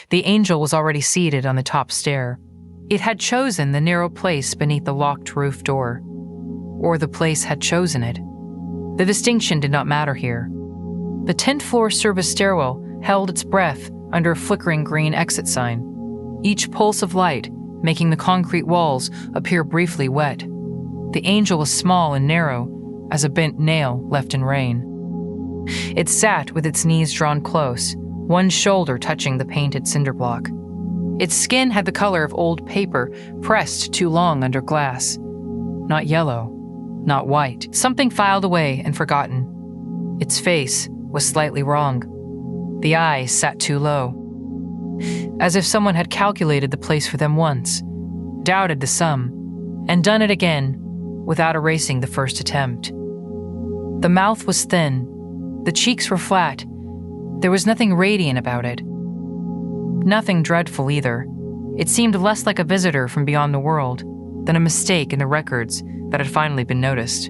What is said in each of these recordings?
The angel was already seated on the top stair. It had chosen the narrow place beneath the locked roof door. Or the place had chosen it. The distinction did not matter here. The 10th floor service stairwell held its breath under a flickering green exit sign, each pulse of light making the concrete walls appear briefly wet. The angel was small and narrow as a bent nail left in rain. It sat with its knees drawn close, one shoulder touching the painted cinder block. Its skin had the color of old paper pressed too long under glass. Not yellow, not white, something filed away and forgotten. Its face was slightly wrong. The eyes sat too low, as if someone had calculated the place for them once, doubted the sum, and done it again without erasing the first attempt. The mouth was thin, the cheeks were flat. There was nothing radiant about it. Nothing dreadful either. It seemed less like a visitor from beyond the world than a mistake in the records that had finally been noticed.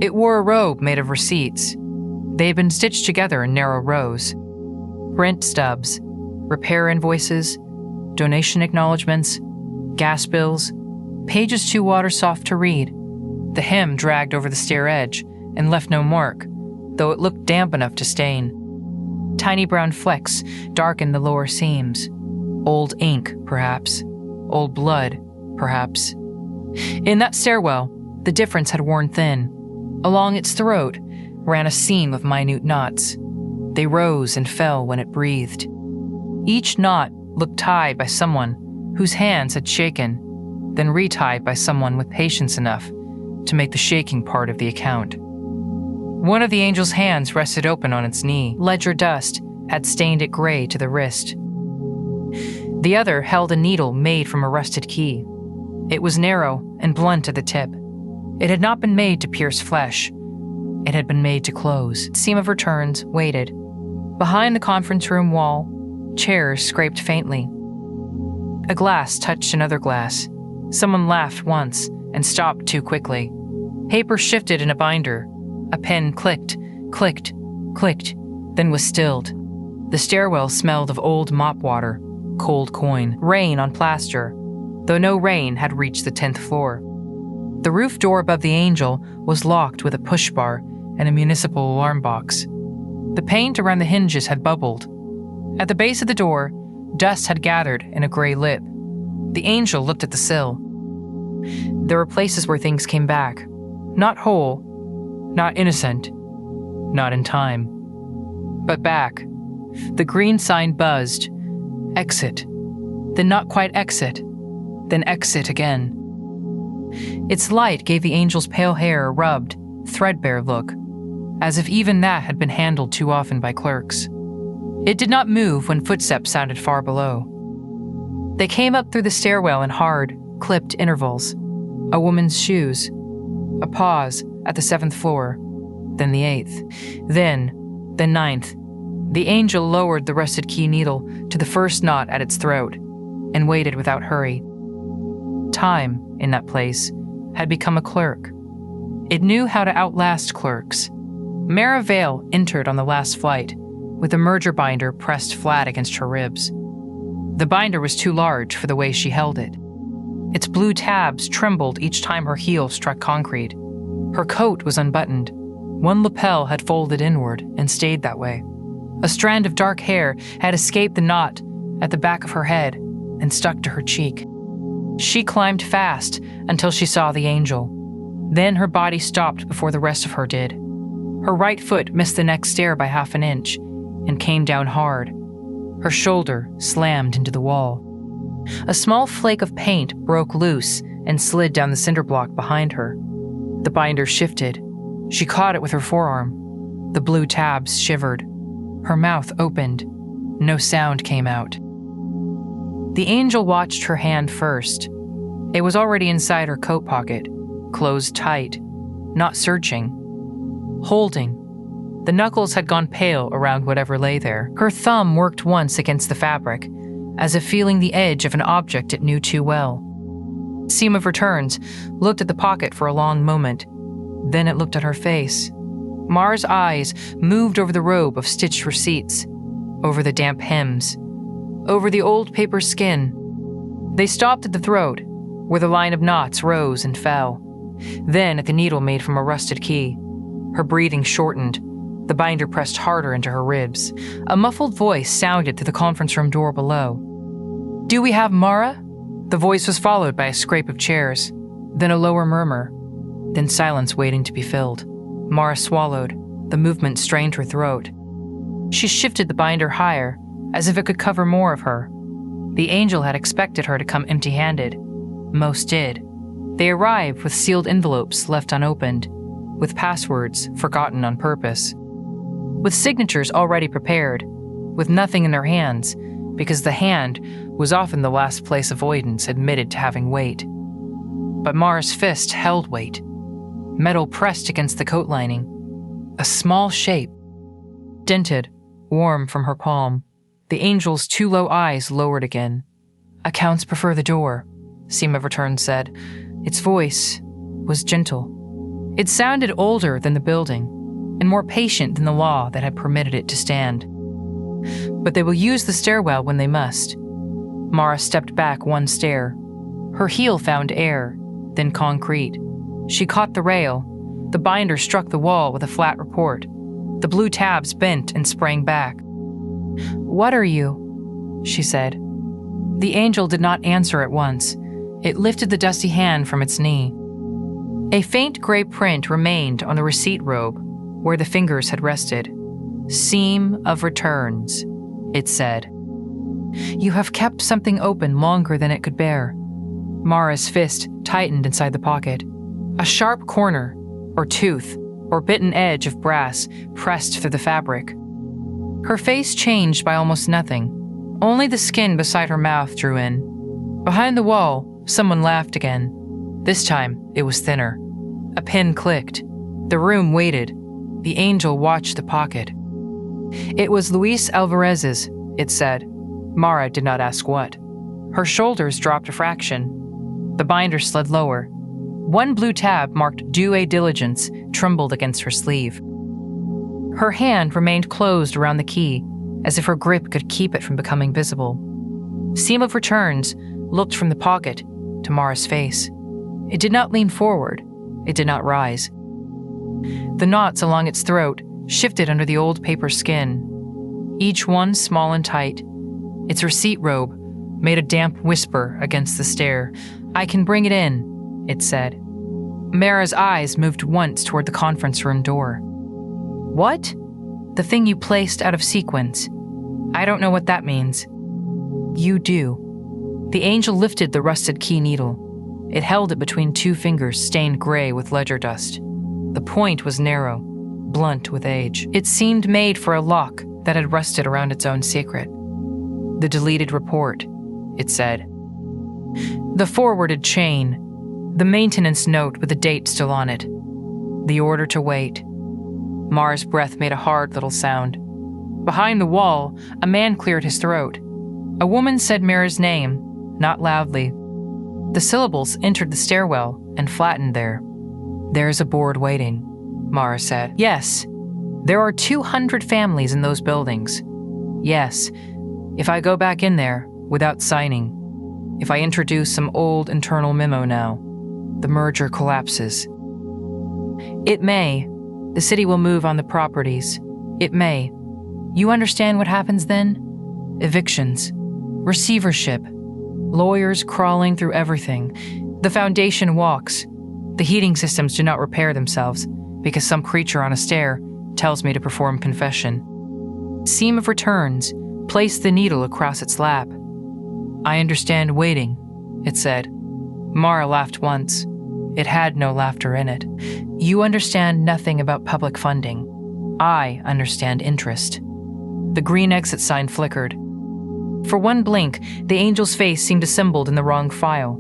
It wore a robe made of receipts. They had been stitched together in narrow rows. Rent stubs, repair invoices, donation acknowledgments, gas bills, pages too water-soft to read. The hem dragged over the stair edge and left no mark, though it looked damp enough to stain. Tiny brown flecks darkened the lower seams. Old ink, perhaps. Old blood, perhaps. In that stairwell, the difference had worn thin. Along its throat ran a seam of minute knots. They rose and fell when it breathed. Each knot looked tied by someone whose hands had shaken, then retied by someone with patience enough to make the shaking part of the account. One of the angel's hands rested open on its knee. Ledger dust had stained it gray to the wrist. The other held a needle made from a rusted key. It was narrow and blunt at the tip. It had not been made to pierce flesh. It had been made to close. The seam of returns waited. Behind the conference room wall, chairs scraped faintly. A glass touched another glass. Someone laughed once and stopped too quickly. Paper shifted in a binder. A pen clicked, clicked, clicked, then was stilled. The stairwell smelled of old mop water, cold coin, rain on plaster, though no rain had reached the 10th floor. The roof door above the angel was locked with a push bar and a municipal alarm box. The paint around the hinges had bubbled. At the base of the door, dust had gathered in a gray lip. The angel looked at the sill. There were places where things came back, not whole, not innocent, not in time, but back. The green sign buzzed. Exit. Then not quite exit. Then exit again. Its light gave the angel's pale hair a rubbed, threadbare look, as if even that had been handled too often by clerks. It did not move when footsteps sounded far below. They came up through the stairwell in hard, clipped intervals. A woman's shoes. A pause at the 7th floor, then the 8th, then the 9th. The angel lowered the rusted key needle to the first knot at its throat and waited without hurry. Time, in that place, had become a clerk. It knew how to outlast clerks. Mara Vale entered on the last flight, with a merger binder pressed flat against her ribs. The binder was too large for the way she held it. Its blue tabs trembled each time her heel struck concrete. Her coat was unbuttoned. One lapel had folded inward and stayed that way. A strand of dark hair had escaped the knot at the back of her head and stuck to her cheek. She climbed fast until she saw the angel. Then her body stopped before the rest of her did. Her right foot missed the next stair by half an inch and came down hard. Her shoulder slammed into the wall. A small flake of paint broke loose and slid down the cinder block behind her. The binder shifted. She caught it with her forearm. The blue tabs shivered. Her mouth opened. No sound came out. The angel watched her hand first. It was already inside her coat pocket, closed tight, not searching. Holding. The knuckles had gone pale around whatever lay there. Her thumb worked once against the fabric, as if feeling the edge of an object it knew too well. Seam of Returns looked at the pocket for a long moment. Then it looked at her face. Mar's eyes moved over the robe of stitched receipts, over the damp hems. over the old paper skin. They stopped at the throat, where the line of knots rose and fell. Then at the needle made from a rusted key. Her breathing shortened. The binder pressed harder into her ribs. A muffled voice sounded through the conference room door below. "Do we have Mara?" The voice was followed by a scrape of chairs, then a lower murmur, then silence waiting to be filled. Mara swallowed. The movement strained her throat. She shifted the binder higher, as if it could cover more of her. The angel had expected her to come empty-handed. Most did. They arrived with sealed envelopes left unopened, with passwords forgotten on purpose, with signatures already prepared, with nothing in their hands, because the hand was often the last place avoidance admitted to having weight. But Mara's fist held weight. Metal pressed against the coat lining. A small shape. Dented, warm from her palm. The angel's two low eyes lowered again. "Accounts prefer the door," Seam of Return said. Its voice was gentle. It sounded older than the building, and more patient than the law that had permitted it to stand. "But they will use the stairwell when they must." Mara stepped back one stair. Her heel found air, then concrete. She caught the rail. The binder struck the wall with a flat report. The blue tabs bent and sprang back. "What are you?" she said. The angel did not answer at once. It lifted the dusty hand from its knee. A faint gray print remained on the receipt robe where the fingers had rested. "Seam of Returns," it said. "You have kept something open longer than it could bear." Mara's fist tightened inside the pocket. A sharp corner, or tooth, or bitten edge of brass pressed through the fabric. Her face changed by almost nothing. Only the skin beside her mouth drew in. Behind the wall, someone laughed again. This time, it was thinner. A pin clicked. The room waited. The angel watched the pocket. It was Luis Alvarez's, it said. Mara did not ask what. Her shoulders dropped a fraction. The binder slid lower. One blue tab marked Due Diligence trembled against her sleeve. Her hand remained closed around the key, as if her grip could keep it from becoming visible. Seam of Returns looked from the pocket to Mara's face. It did not lean forward. It did not rise. The knots along its throat shifted under the old paper skin, each one small and tight. Its receipt robe made a damp whisper against the stair. "I can bring it in," it said. Mara's eyes moved once toward the conference room door. "What?" "The thing you placed out of sequence." "I don't know what that means." "You do." The angel lifted the rusted key needle. It held it between two fingers stained gray with ledger dust. The point was narrow, blunt with age. It seemed made for a lock that had rusted around its own secret. "The deleted report," it said. The forwarded chain. The maintenance note with the date still on it. The order to wait. Mara's breath made a hard little sound. Behind the wall, a man cleared his throat. A woman said Mara's name, not loudly. The syllables entered the stairwell and flattened there. "There's a board waiting," Mara said. "Yes, there are 200 families in those buildings. Yes, if I go back in there without signing, if I introduce some old internal memo now, the merger collapses. It may. The city will move on the properties. It may. You understand what happens then? Evictions, receivership, lawyers crawling through everything. The foundation walks. The heating systems do not repair themselves because some creature on a stair tells me to perform confession." Seam of Returns placed the needle across its lap. "I understand waiting," it said. Mara laughed once. It had no laughter in it. "You understand nothing about public funding. I understand interest." The green exit sign flickered. For one blink, the angel's face seemed assembled in the wrong file.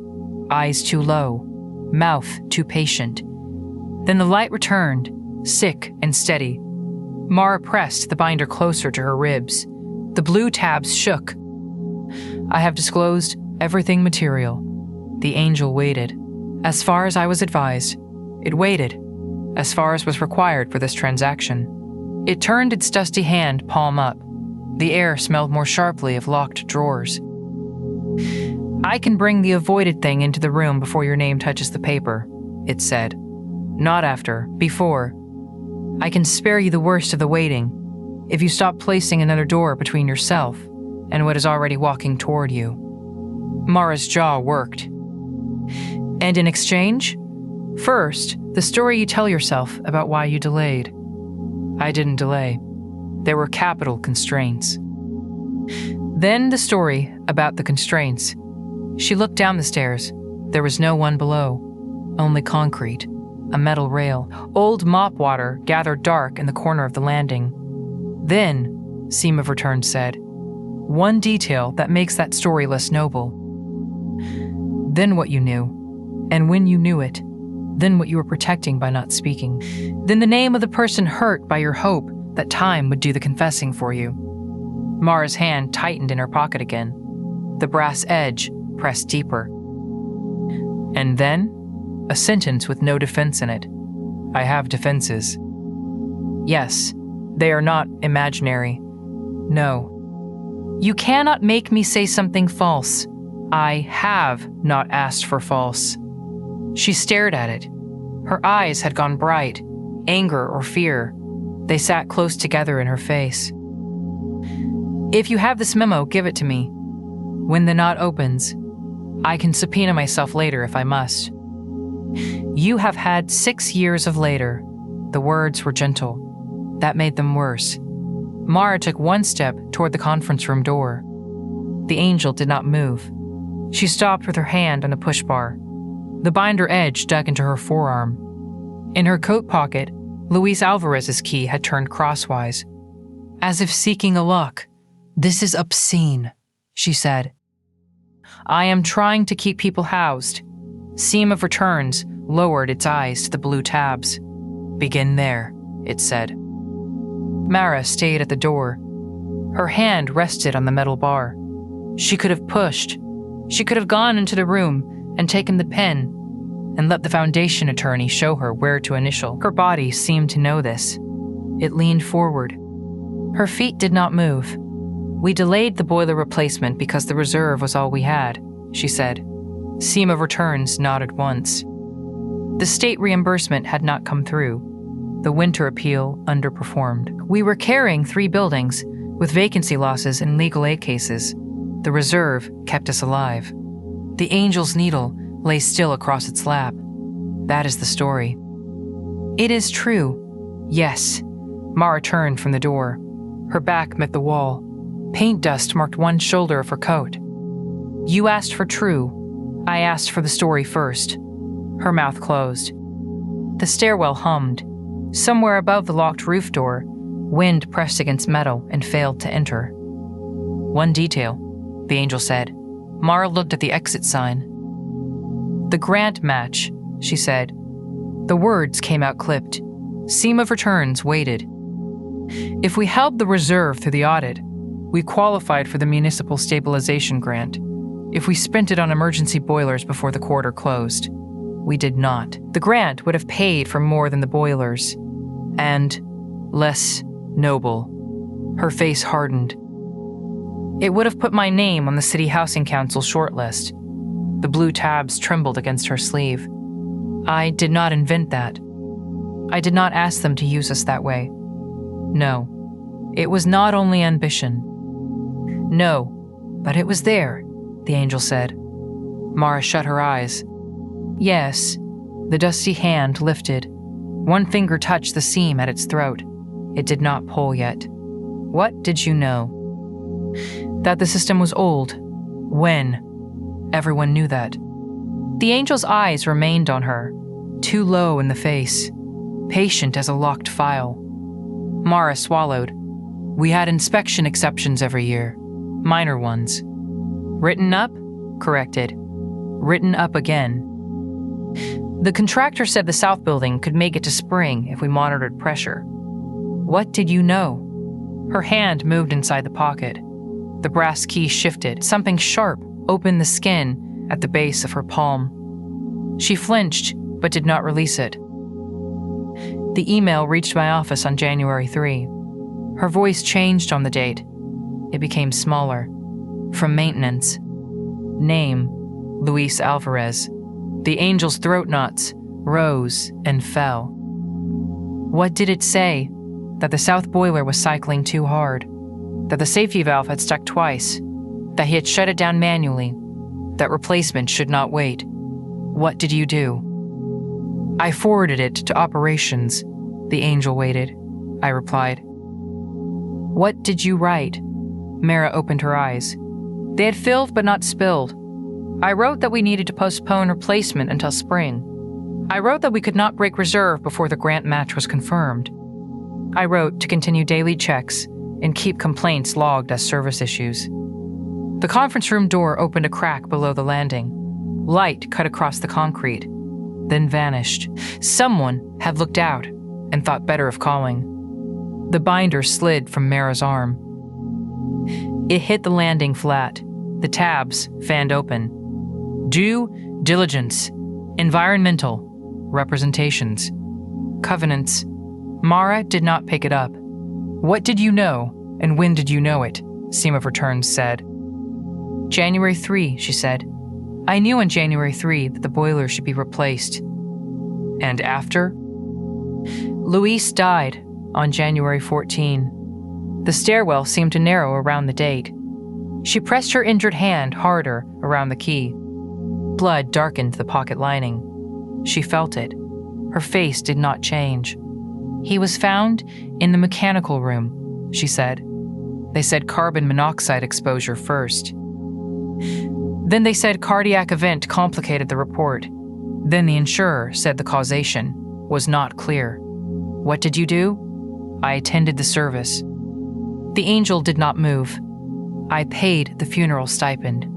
Eyes too low, mouth too patient. Then the light returned, sick and steady. Mara pressed the binder closer to her ribs. The blue tabs shook. "I have disclosed everything material." The angel waited. As far as I was advised, it waited, as far as was required for this transaction. It turned its dusty hand palm up. The air smelled more sharply of locked drawers. "I can bring the avoided thing into the room before your name touches the paper," it said. "Not after, before. I can spare you the worst of the waiting if you stop placing another door between yourself and what is already walking toward you." Mara's jaw worked. "And in exchange? First, the story you tell yourself about why you delayed." "I didn't delay. There were capital constraints." "Then the story about the constraints." She looked down the stairs. There was no one below, only concrete, a metal rail, old mop water gathered dark in the corner of the landing. "Then," Seam of Return said, "one detail that makes that story less noble. Then what you knew, and when you knew it, then what you were protecting by not speaking. Then the name of the person hurt by your hope that time would do the confessing for you." Mara's hand tightened in her pocket again. The brass edge pressed deeper. "And then, a sentence with no defense in it. I have defenses. Yes, they are not imaginary. No. You cannot make me say something false. I have not asked for false." She stared at it. Her eyes had gone bright, anger or fear. They sat close together in her face. "If you have this memo, give it to me. When the knot opens, I can subpoena myself later if I must." "You have had 6 years of later." The words were gentle. That made them worse. Mara took one step toward the conference room door. The angel did not move. She stopped with her hand on the push bar. The binder edge dug into her forearm. In her coat pocket, Luis Alvarez's key had turned crosswise, as if seeking a lock. "This is obscene," she said. "I am trying to keep people housed." Seam of Returns lowered its eyes to the blue tabs. "Begin there," it said. Mara stayed at the door. Her hand rested on the metal bar. She could have pushed. She could have gone into the room and taken the pen and let the foundation attorney show her where to initial. Her body seemed to know this. It leaned forward. Her feet did not move. "We delayed the boiler replacement because the reserve was all we had," she said. Seam of Returns nodded once. The state reimbursement had not come through. The winter appeal underperformed. "We were carrying 3 buildings with vacancy losses in legal aid cases. The reserve kept us alive." The angel's needle lay still across its lap. "That is the story." "It is true." "Yes." Mara turned from the door. Her back met the wall. Paint dust marked one shoulder of her coat. "You asked for true. I asked for the story first." Her mouth closed. The stairwell hummed. Somewhere above the locked roof door, wind pressed against metal and failed to enter. "One detail," the angel said. Mara looked at the exit sign. "The grant match," she said. The words came out clipped. Seam of Returns waited. "If we held the reserve through the audit, we qualified for the municipal stabilization grant. If we spent it on emergency boilers before the quarter closed, we did not. The grant would have paid for more than the boilers. And less noble." Her face hardened. "It would have put my name on the City Housing Council shortlist." The blue tabs trembled against her sleeve. "I did not invent that. I did not ask them to use us that way. No, it was not only ambition. No, but it was there," the angel said. Mara shut her eyes. "Yes." The dusty hand lifted. One finger touched the seam at its throat. It did not pull yet. "What did you know?" "That the system was old." "When?" "Everyone knew that." The angel's eyes remained on her, too low in the face, patient as a locked file. Mara swallowed. "We had inspection exceptions every year. Minor ones." "Written up?" Corrected. "Written up again." "The contractor said the south building could make it to spring if we monitored pressure." "What did you know?" Her hand moved inside the pocket. The brass key shifted. Something sharp opened the skin at the base of her palm. She flinched, but did not release it. "The email reached my office on January 3. Her voice changed on the date. It became smaller. From maintenance. Name, Luis Alvarez. The angel's throat knots rose and fell. What did it say? That the south boiler was cycling too hard. That the safety valve had stuck twice. That he had shut it down manually. That replacement should not wait. What did you do? I forwarded it to operations. The angel waited. I replied. What did you write? Mara opened her eyes. They had filled but not spilled. I wrote that we needed to postpone replacement until spring. I wrote that we could not break reserve before the grant match was confirmed. I wrote to continue daily checks and keep complaints logged as service issues. The conference room door opened a crack below the landing. Light cut across the concrete, then vanished. Someone had looked out and thought better of calling. The binder slid from Mara's arm. It hit the landing flat. The tabs fanned open. Due diligence, environmental, representations, covenants. Mara did not pick it up. What did you know, and when did you know it? Seam of Returns said. January 3, she said. I knew on January 3 that the boiler should be replaced. And after? Luis died on January 14. The stairwell seemed to narrow around the date. She pressed her injured hand harder around the key. Blood darkened the pocket lining. She felt it. Her face did not change. He was found in the mechanical room, she said. They said carbon monoxide exposure first. Then they said cardiac event complicated the report. Then the insurer said the causation was not clear. What did you do? I attended the service. The angel did not move. I paid the funeral stipend.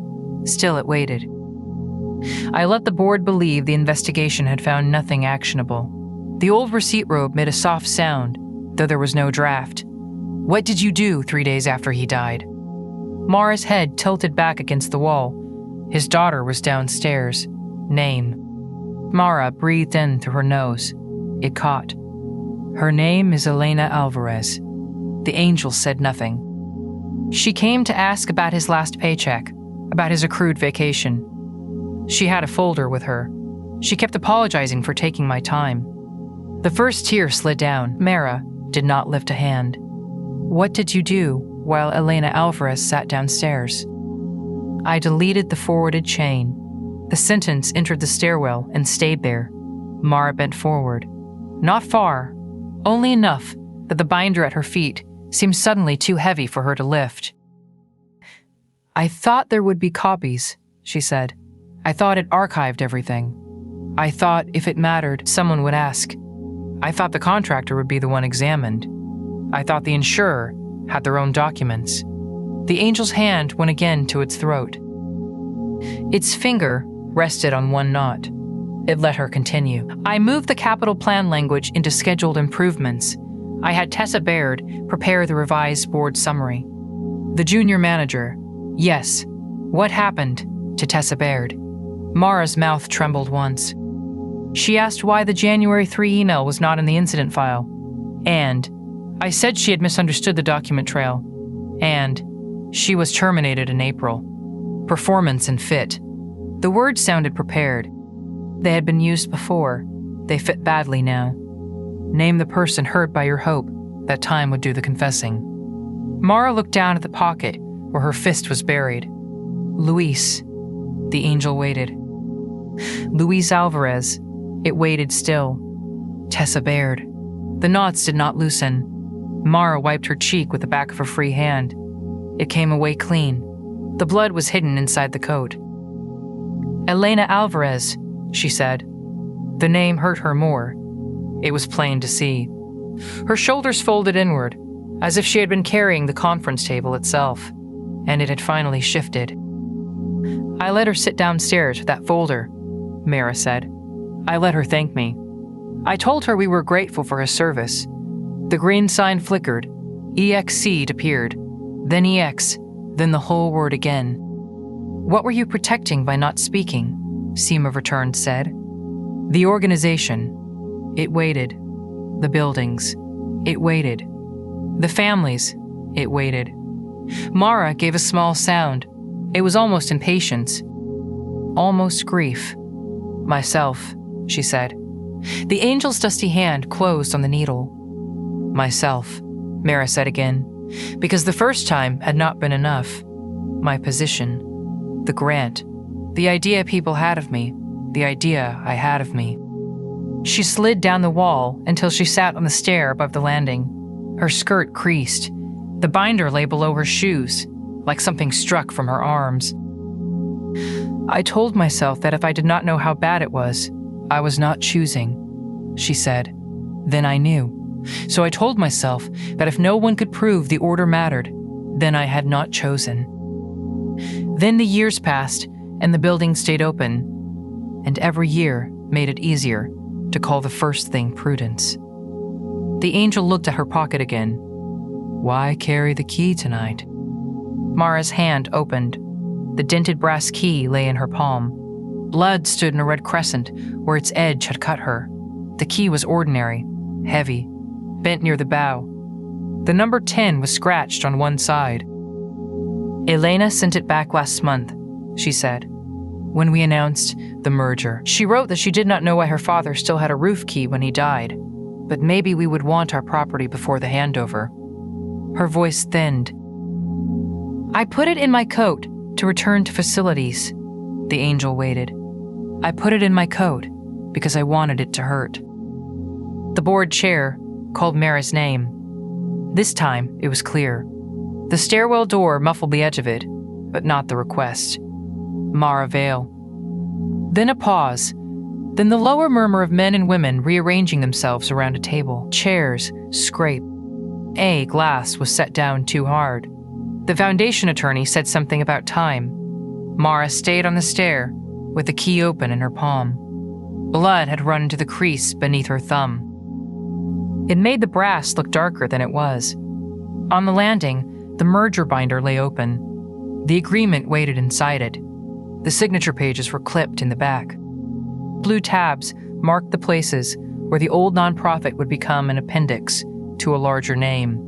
Still it waited. I let the board believe the investigation had found nothing actionable. The old receipt robe made a soft sound, though there was no draft. What did you do 3 days after he died? Mara's head tilted back against the wall. His daughter was downstairs. Name. Mara breathed in through her nose. It caught. Her name is Elena Alvarez. The angel said nothing. She came to ask about his last paycheck, about his accrued vacation. She had a folder with her. She kept apologizing for taking my time. The first tear slid down. Mara did not lift a hand. What did you do while Elena Alvarez sat downstairs? I deleted the forwarded chain. The sentence entered the stairwell and stayed there. Mara bent forward. Not far, only enough that the binder at her feet seemed suddenly too heavy for her to lift. I thought there would be copies, she said. I thought it archived everything. I thought if it mattered, someone would ask. I thought the contractor would be the one examined. I thought the insurer had their own documents. The angel's hand went again to its throat. Its finger rested on one knot. It let her continue. I moved the capital plan language into scheduled improvements. I had Tessa Baird prepare the revised board summary. The junior manager. Yes. What happened to Tessa Baird? Mara's mouth trembled once. She asked why the January 3 email was not in the incident file. And I said she had misunderstood the document trail. And she was terminated in April. Performance and fit. The words sounded prepared. They had been used before. They fit badly now. Name the person hurt by your hope that time would do the confessing. Mara looked down at the pocket where her fist was buried. Luis. The angel waited. Luis Alvarez. It waited still. Tessa Baird. The knots did not loosen. Mara wiped her cheek with the back of her free hand. It came away clean. The blood was hidden inside the coat. Elena Alvarez, she said. The name hurt her more. It was plain to see. Her shoulders folded inward, as if she had been carrying the conference table itself, and it had finally shifted. I let her sit downstairs with that folder, Mara said. I let her thank me. I told her we were grateful for her service. The green sign flickered. EXC appeared. Then EX. Then the whole word again. What were you protecting by not speaking? Seam of Return said. The organization. It waited. The buildings. It waited. The families. It waited. Mara gave a small sound. It was almost impatience. Almost grief. Myself, she said. The angel's dusty hand closed on the needle. Myself, Mara said again, because the first time had not been enough. My position, the grant, the idea people had of me, the idea I had of me. She slid down the wall until she sat on the stair above the landing. Her skirt creased. The binder lay below her shoes, like something struck from her arms. I told myself that if I did not know how bad it was, I was not choosing, she said. Then I knew. So I told myself that if no one could prove the order mattered, then I had not chosen. Then the years passed, and the building stayed open, and every year made it easier to call the first thing prudence. The angel looked at her pocket again. Why carry the key tonight? Mara's hand opened. The dented brass key lay in her palm. Blood stood in a red crescent where its edge had cut her. The key was ordinary, heavy, bent near the bow. The number 10 was scratched on one side. Elena sent it back last month, she said, when we announced the merger. She wrote that she did not know why her father still had a roof key when he died, but maybe we would want our property before the handover. Her voice thinned. I put it in my coat to return to facilities. The angel waited. I put it in my coat because I wanted it to hurt. The board chair called Mara's name. This time it was clear. The stairwell door muffled the edge of it, but not the request. Mara Vale. Then a pause. Then the lower murmur of men and women rearranging themselves around a table. Chairs scrape. A glass was set down too hard. The foundation attorney said something about time. Mara stayed on the stair, with the key open in her palm. Blood had run into the crease beneath her thumb. It made the brass look darker than it was. On the landing, the merger binder lay open. The agreement waited inside it. The signature pages were clipped in the back. Blue tabs marked the places where the old nonprofit would become an appendix to a larger name.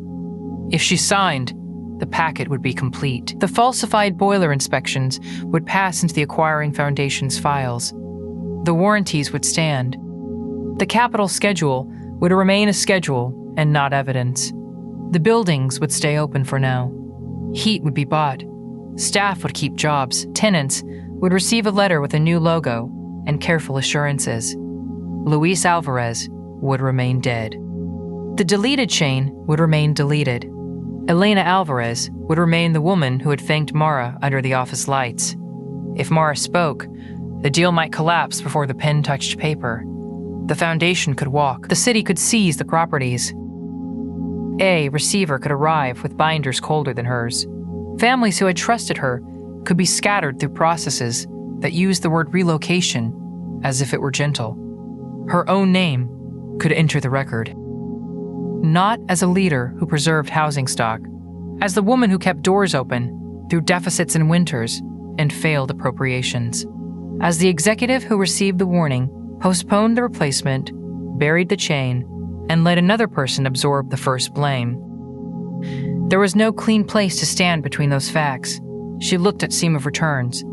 If she signed, the packet would be complete. The falsified boiler inspections would pass into the acquiring foundation's files. The warranties would stand. The capital schedule would remain a schedule and not evidence. The buildings would stay open for now. Heat would be bought. Staff would keep jobs. Tenants would receive a letter with a new logo and careful assurances. Luis Alvarez would remain dead. The deleted chain would remain deleted. Elena Alvarez would remain the woman who had thanked Mara under the office lights. If Mara spoke, the deal might collapse before the pen touched paper. The foundation could walk. The city could seize the properties. A receiver could arrive with binders colder than hers. Families who had trusted her could be scattered through processes that used the word relocation as if it were gentle. Her own name could enter the record. Not as a leader who preserved housing stock, as the woman who kept doors open through deficits in winters and failed appropriations, as the executive who received the warning, postponed the replacement, buried the chain, and let another person absorb the first blame. There was no clean place to stand between those facts. She looked at seam of returns.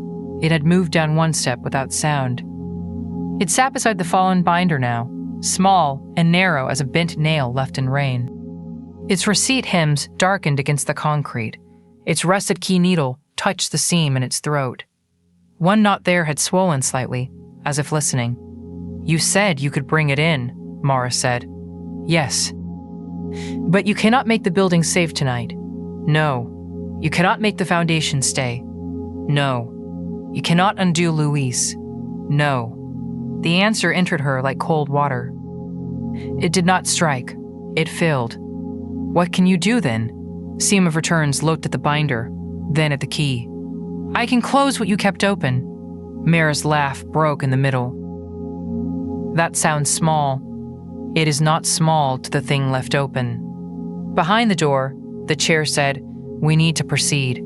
It had moved down one step without sound. It sat beside the fallen binder now, small and narrow as a bent nail left in rain. Its receipt hems darkened against the concrete. Its rusted key needle touched the seam in its throat. One knot there had swollen slightly, as if listening. You said you could bring it in, Mara said. Yes. But you cannot make the building safe tonight. No. You cannot make the foundation stay. No. You cannot undo Luis. No. The answer entered her like cold water. It did not strike. It filled. What can you do then? Seam of Returns looked at the binder, then at the key. I can close what you kept open. Mara's laugh broke in the middle. That sounds small. It is not small to the thing left open. Behind the door, the chair said, We need to proceed.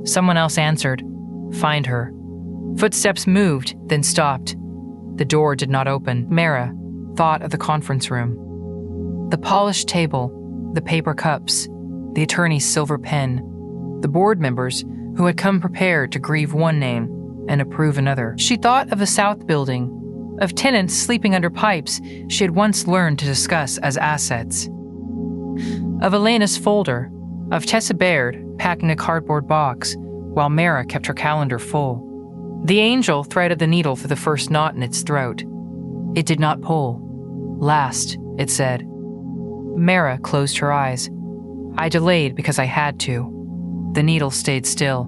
Someone else answered, Find her. Footsteps moved, then stopped. The door did not open. Mara thought of the conference room. The polished table, the paper cups, the attorney's silver pen. The board members, who had come prepared to grieve one name and approve another. She thought of the South Building, of tenants sleeping under pipes she had once learned to discuss as assets, of Elena's folder, of Tessa Baird packing a cardboard box while Mara kept her calendar full. The angel threaded the needle through the first knot in its throat. It did not pull. Last, it said. Mara closed her eyes. I delayed because I had to. The needle stayed still.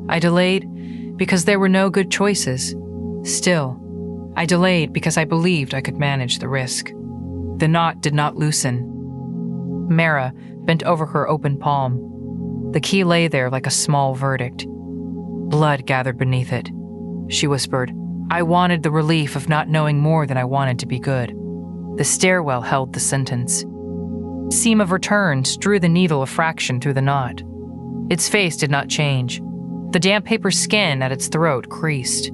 I delayed because there were no good choices. Still, I delayed because I believed I could manage the risk. The knot did not loosen. Mara bent over her open palm. The key lay there like a small verdict. Blood gathered beneath it. She whispered, I wanted the relief of not knowing more than I wanted to be good. The stairwell held the sentence. Seam of returns drew the needle a fraction through the knot. Its face did not change. The damp paper skin at its throat creased.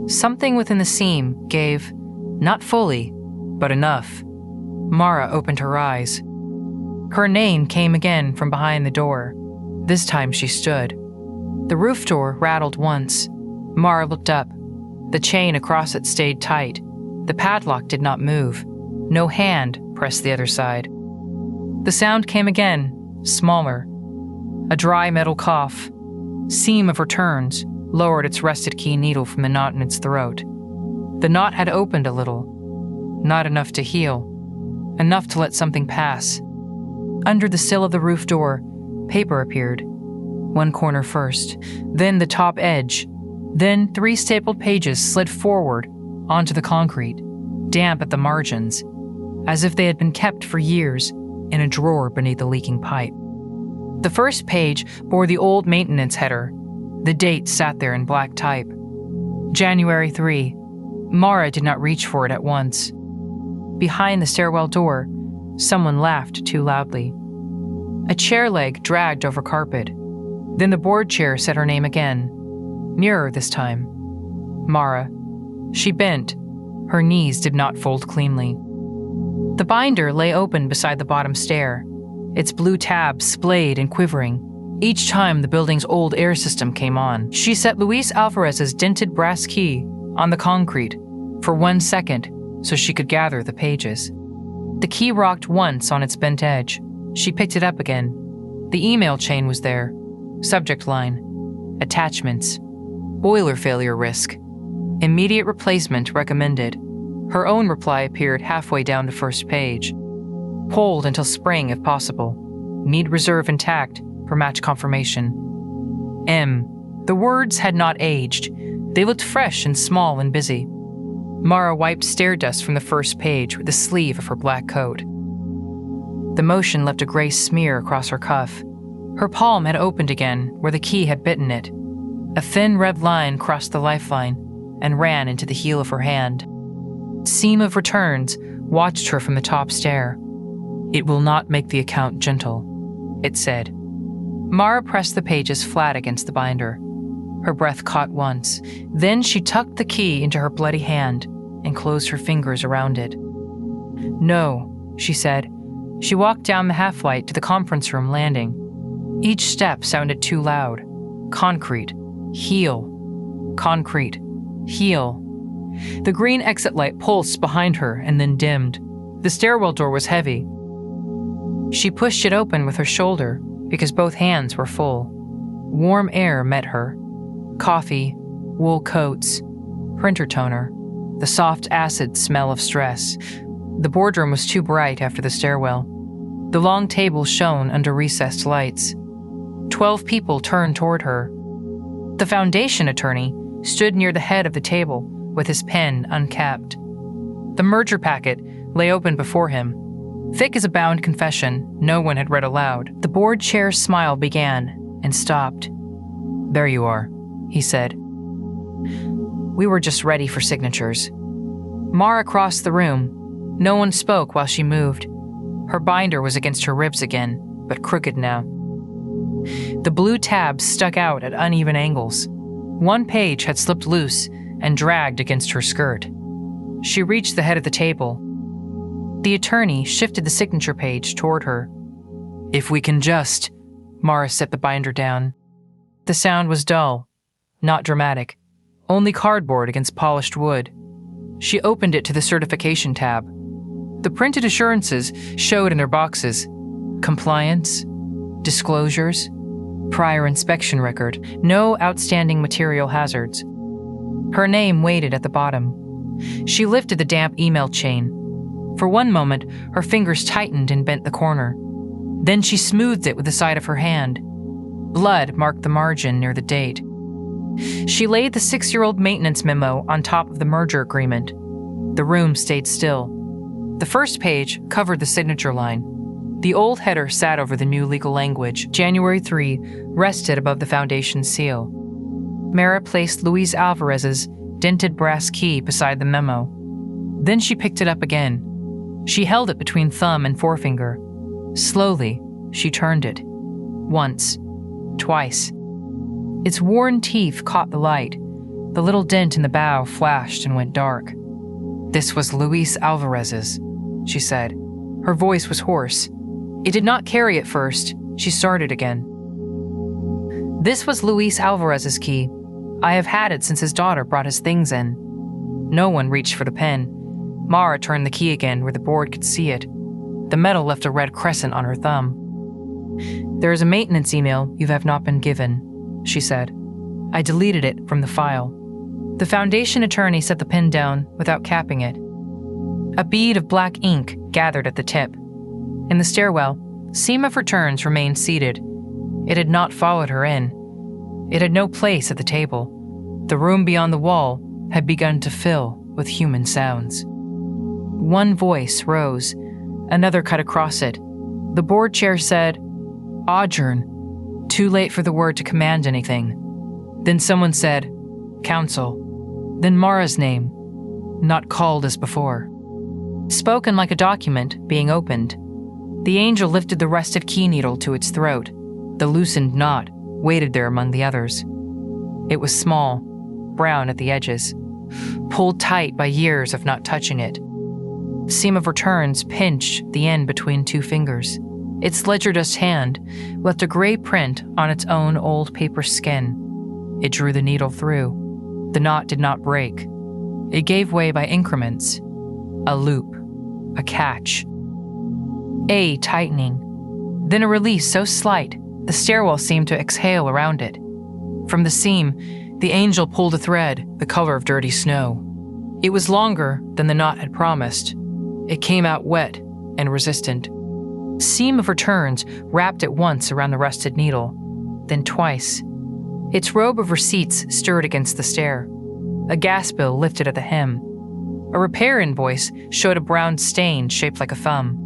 Something within the seam gave, not fully, but enough. Mara opened her eyes. Her name came again from behind the door. This time she stood. The roof door rattled once. Mara looked up. The chain across it stayed tight. The padlock did not move. No hand pressed the other side. The sound came again, smaller. A dry metal cough. Seam of returns lowered its rusted key needle from the knot in its throat. The knot had opened a little. Not enough to heal. Enough to let something pass. Under the sill of the roof door, paper appeared. One corner first, then the top edge. Then 3 stapled pages slid forward onto the concrete, damp at the margins, as if they had been kept for years in a drawer beneath the leaking pipe. The first page bore the old maintenance header. The date sat there in black type. January 3. Mara did not reach for it at once. Behind the stairwell door, someone laughed too loudly. A chair leg dragged over carpet. Then the board chair said her name again. Nearer this time. Mara. She bent. Her knees did not fold cleanly. The binder lay open beside the bottom stair, its blue tabs splayed and quivering. Each time the building's old air system came on, she set Luis Alvarez's dented brass key on the concrete for 1 second so she could gather the pages. The key rocked once on its bent edge. She picked it up again. The email chain was there. Subject line. Attachments. Boiler failure risk. Immediate replacement recommended. Her own reply appeared halfway down the first page. Hold until spring if possible. Need reserve intact for match confirmation. M. The words had not aged. They looked fresh and small and busy. Mara wiped stair dust from the first page with the sleeve of her black coat. The motion left a gray smear across her cuff. Her palm had opened again where the key had bitten it. A thin red line crossed the lifeline and ran into the heel of her hand. Seam of returns watched her from the top stair. It will not make the account gentle, it said. Mara pressed the pages flat against the binder. Her breath caught once. Then she tucked the key into her bloody hand and closed her fingers around it. No, she said. She walked down the half-light to the conference room landing. Each step sounded too loud. Concrete. Heel. Concrete. Heel. The green exit light pulsed behind her and then dimmed. The stairwell door was heavy. She pushed it open with her shoulder because both hands were full. Warm air met her. Coffee, wool coats, printer toner, the soft acid smell of stress. The boardroom was too bright after the stairwell. The long table shone under recessed lights. 12 people turned toward her. The foundation attorney stood near the head of the table with his pen uncapped. The merger packet lay open before him. Thick as a bound confession no one had read aloud. The board chair's smile began and stopped. There you are, he said. We were just ready for signatures. Mara crossed the room. No one spoke while she moved. Her binder was against her ribs again, but crooked now. The blue tabs stuck out at uneven angles. One page had slipped loose and dragged against her skirt. She reached the head of the table. The attorney shifted the signature page toward her. If we can just, Mara set the binder down. The sound was dull, not dramatic, only cardboard against polished wood. She opened it to the certification tab. The printed assurances showed in their boxes: compliance, disclosures, prior inspection record, no outstanding material hazards. Her name waited at the bottom. She lifted the damp email chain. For one moment, her fingers tightened and bent the corner. Then she smoothed it with the side of her hand. Blood marked the margin near the date. She laid the 6-year-old maintenance memo on top of the merger agreement. The room stayed still. The first page covered the signature line. The old header sat over the new legal language. January 3 rested above the foundation seal. Mara placed Luis Alvarez's dented brass key beside the memo. Then she picked it up again. She held it between thumb and forefinger. Slowly, she turned it. Once. Twice. Its worn teeth caught the light. The little dent in the bow flashed and went dark. "This was Luis Alvarez's," she said. Her voice was hoarse. It did not carry at first. She started again. "This was Luis Alvarez's key. I have had it since his daughter brought his things in." No one reached for the pen. Mara turned the key again where the board could see it. The metal left a red crescent on her thumb. "There is a maintenance email you have not been given," she said. "I deleted it from the file." The foundation attorney set the pen down without capping it. A bead of black ink gathered at the tip. In the stairwell, Seema of Returns remained seated. It had not followed her in. It had no place at the table. The room beyond the wall had begun to fill with human sounds. One voice rose. Another cut across it. The board chair said, "Adjourn." Too late for the word to command anything. Then someone said, "Counsel." Then Mara's name, not called as before. Spoken like a document being opened. The angel lifted the rusted key needle to its throat. The loosened knot waited there among the others. It was small, brown at the edges, pulled tight by years of not touching it. Seam of Returns pinched the end between two fingers. Its ledger-dust hand left a gray print on its own old paper skin. It drew the needle through. The knot did not break. It gave way by increments. A loop, a catch. A tightening. Then a release so slight, the stairwell seemed to exhale around it. From the seam, the angel pulled a thread the color of dirty snow. It was longer than the knot had promised. It came out wet and resistant. Seam of Returns wrapped it once around the rusted needle, then twice. Its robe of receipts stirred against the stair. A gas bill lifted at the hem. A repair invoice showed a brown stain shaped like a thumb.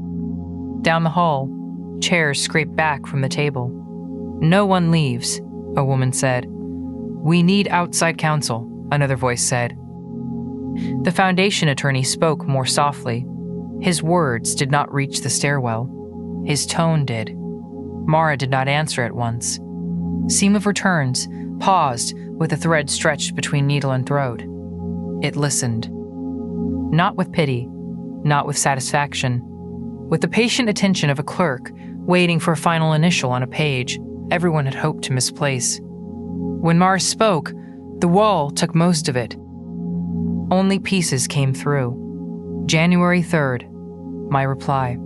Down the hall, chairs scraped back from the table. "No one leaves," a woman said. "We need outside counsel," another voice said. The foundation attorney spoke more softly. His words did not reach the stairwell. His tone did. Mara did not answer at once. Seam of Returns paused with the thread stretched between needle and throat. It listened. Not with pity, not with satisfaction. With the patient attention of a clerk waiting for a final initial on a page everyone had hoped to misplace. When Mara spoke, the wall took most of it. Only pieces came through. January 3rd, my reply.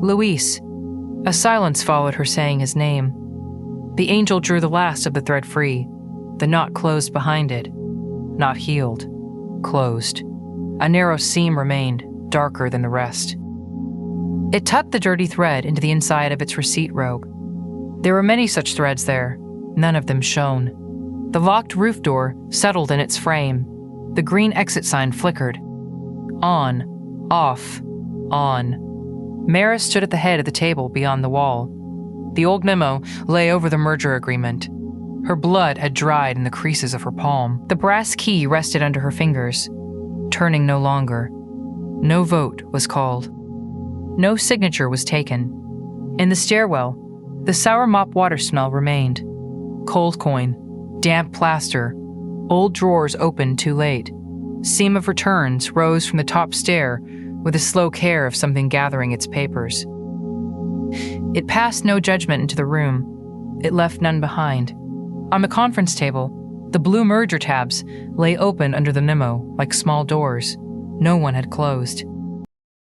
Luis. A silence followed her saying his name. The angel drew the last of the thread free. The knot closed behind it. Not healed. Closed. A narrow seam remained, darker than the rest. It tucked the dirty thread into the inside of its receipt robe. There were many such threads there, none of them shone. The locked roof door settled in its frame. The green exit sign flickered. On, off, on. Mara stood at the head of the table beyond the wall. The old memo lay over the merger agreement. Her blood had dried in the creases of her palm. The brass key rested under her fingers, turning no longer. No vote was called. No signature was taken. In the stairwell, the sour mop water smell remained. Cold coin, damp plaster, old drawers opened too late. Seam of Returns rose from the top stair with the slow care of something gathering its papers. It passed no judgment into the room. it left none behind. On the conference table, the blue merger tabs lay open under the memo like small doors. No one had closed.